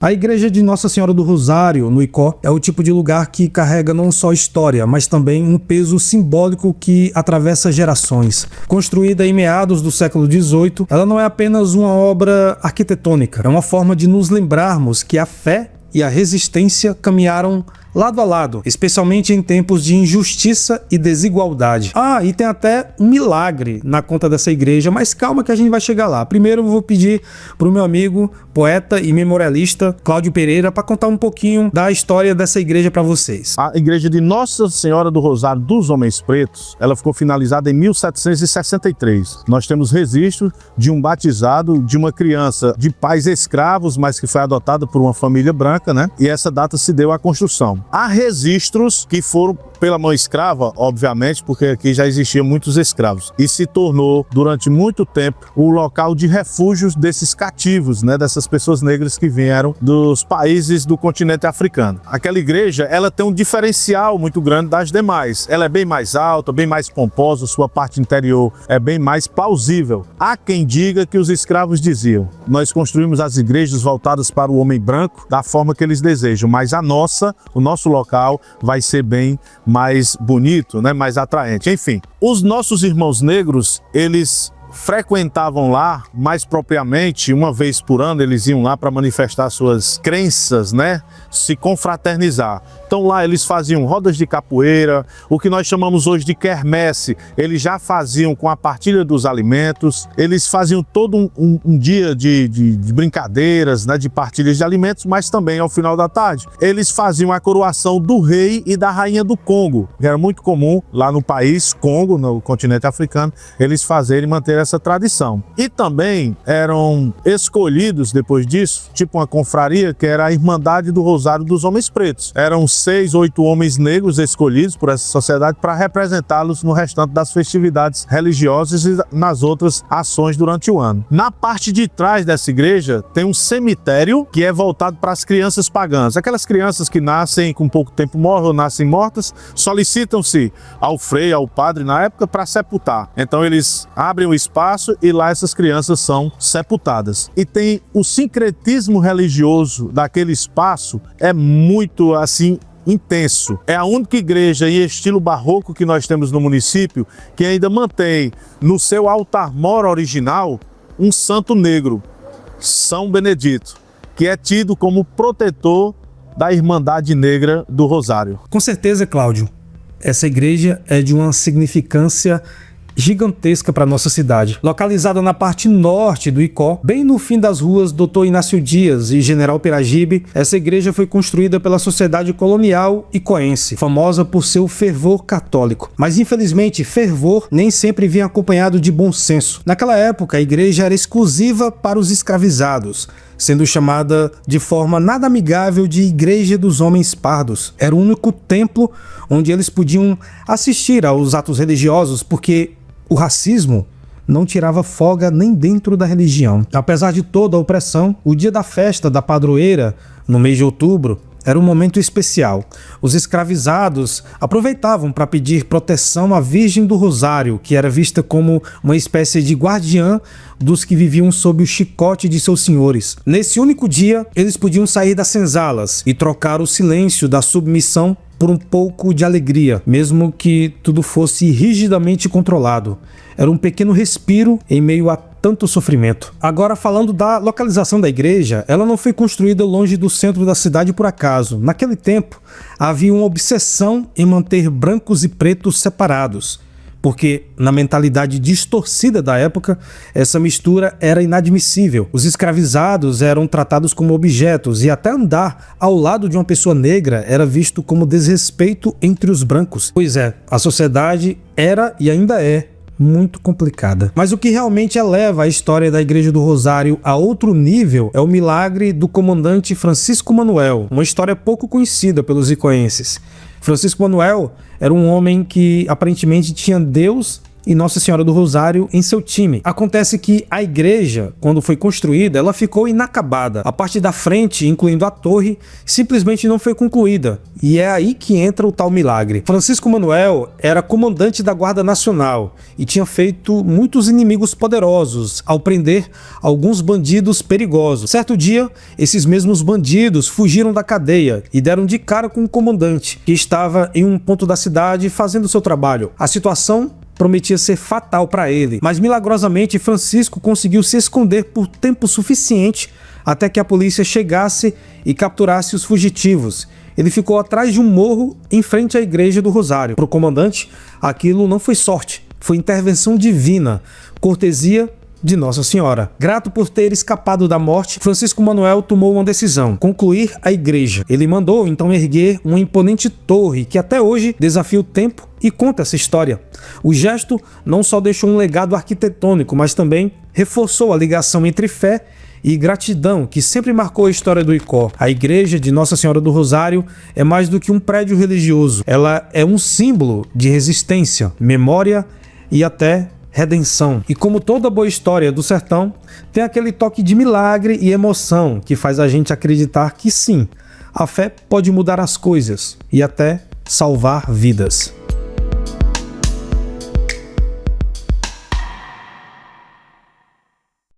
A igreja de Nossa Senhora do Rosário, no Icó, é o tipo de lugar que carrega não só história, mas também um peso simbólico que atravessa gerações. Construída em meados do século XVIII, ela não é apenas uma obra arquitetônica, é uma forma de nos lembrarmos que a fé e a resistência caminharam lado a lado, especialmente em tempos de injustiça e desigualdade. E tem até um milagre na conta dessa igreja, mas calma que a gente vai chegar lá. Primeiro eu vou pedir para o meu amigo, poeta e memorialista Cláudio Pereira para contar um pouquinho da história dessa igreja para vocês. A igreja de Nossa Senhora do Rosário dos Homens Pretos, ela ficou finalizada em 1763. Nós temos registro de um batizado de uma criança de pais escravos, mas que foi adotada por uma família branca, né? E essa data se deu à construção. Há registros que foram pela mão escrava, obviamente, porque aqui já existiam muitos escravos. E se tornou, durante muito tempo, o local de refúgios desses cativos, né, dessas pessoas negras que vieram dos países do continente africano. Aquela igreja, ela tem um diferencial muito grande das demais. Ela é bem mais alta, bem mais pomposa, sua parte interior é bem mais plausível. Há quem diga que os escravos diziam: nós construímos as igrejas voltadas para o homem branco da forma que eles desejam, mas o nosso local vai ser bem mais bonito, né, mais atraente. Enfim, os nossos irmãos negros, eles frequentavam lá, mais propriamente, uma vez por ano, eles iam lá para manifestar suas crenças, né? Se confraternizar. Então lá eles faziam rodas de capoeira, o que nós chamamos hoje de quermesse, eles já faziam com a partilha dos alimentos, eles faziam todo um dia de brincadeiras, né? De partilhas de alimentos, mas também ao final da tarde. Eles faziam a coroação do rei e da rainha do Congo, que era muito comum lá no país Congo, no continente africano, eles fazerem e manter essa tradição. E também eram escolhidos depois disso, tipo uma confraria, que era a Irmandade do Rosário dos Homens Pretos. Eram 6, 8 homens negros escolhidos por essa sociedade para representá-los no restante das festividades religiosas e nas outras ações durante o ano. Na parte de trás dessa igreja tem um cemitério que é voltado para as crianças pagãs. Aquelas crianças que nascem com pouco tempo mortas ou nascem mortas, solicitam-se ao frei, ao padre na época, para sepultar. Então eles abrem o espaço e lá essas crianças são sepultadas. E tem o sincretismo religioso daquele espaço, é muito assim intenso. É a única igreja em estilo barroco que nós temos no município que ainda mantém no seu altar-mor original um santo negro, São Benedito, que é tido como protetor da Irmandade Negra do Rosário. Com certeza, Cláudio, essa igreja é de uma significância gigantesca para nossa cidade. Localizada na parte norte do Icó, bem no fim das ruas Dr. Inácio Dias e General Piragibe, essa igreja foi construída pela Sociedade Colonial Icoense, famosa por seu fervor católico. Mas infelizmente, fervor nem sempre vinha acompanhado de bom senso. Naquela época, a igreja era exclusiva para os escravizados, sendo chamada de forma nada amigável de Igreja dos Homens Pardos. Era o único templo onde eles podiam assistir aos atos religiosos, porque o racismo não tirava folga nem dentro da religião. Apesar de toda a opressão, o dia da festa da padroeira, no mês de outubro, era um momento especial. Os escravizados aproveitavam para pedir proteção à Virgem do Rosário, que era vista como uma espécie de guardiã dos que viviam sob o chicote de seus senhores. Nesse único dia, eles podiam sair das senzalas e trocar o silêncio da submissão por um pouco de alegria, mesmo que tudo fosse rigidamente controlado. Era um pequeno respiro em meio a tanto sofrimento. Agora, falando da localização da igreja, ela não foi construída longe do centro da cidade por acaso. Naquele tempo, havia uma obsessão em manter brancos e pretos separados, porque na mentalidade distorcida da época, essa mistura era inadmissível. Os escravizados eram tratados como objetos e até andar ao lado de uma pessoa negra era visto como desrespeito entre os brancos. Pois é, a sociedade era e ainda é muito complicada. Mas o que realmente eleva a história da Igreja do Rosário a outro nível é o milagre do comandante Francisco Manuel, uma história pouco conhecida pelos icoenses. Francisco Manuel era um homem que aparentemente tinha Deus e Nossa Senhora do Rosário em seu time. Acontece que a igreja, quando foi construída, ela ficou inacabada. A parte da frente, incluindo a torre, simplesmente não foi concluída. E é aí que entra o tal milagre. Francisco Manuel era comandante da Guarda Nacional e tinha feito muitos inimigos poderosos ao prender alguns bandidos perigosos. Certo dia, esses mesmos bandidos fugiram da cadeia e deram de cara com o comandante, que estava em um ponto da cidade fazendo seu trabalho. A situação prometia ser fatal para ele, mas milagrosamente Francisco conseguiu se esconder por tempo suficiente até que a polícia chegasse e capturasse os fugitivos. Ele ficou atrás de um morro em frente à igreja do Rosário. Para o comandante, aquilo não foi sorte, foi intervenção divina, cortesia de Nossa Senhora. Grato por ter escapado da morte, Francisco Manuel tomou uma decisão: concluir a igreja. Ele mandou então erguer uma imponente torre que até hoje desafia o tempo e conta essa história. O gesto não só deixou um legado arquitetônico, mas também reforçou a ligação entre fé e gratidão que sempre marcou a história do Icó. A igreja de Nossa Senhora do Rosário é mais do que um prédio religioso. Ela é um símbolo de resistência, memória e até redenção. E como toda boa história do sertão, tem aquele toque de milagre e emoção que faz a gente acreditar que sim, a fé pode mudar as coisas e até salvar vidas.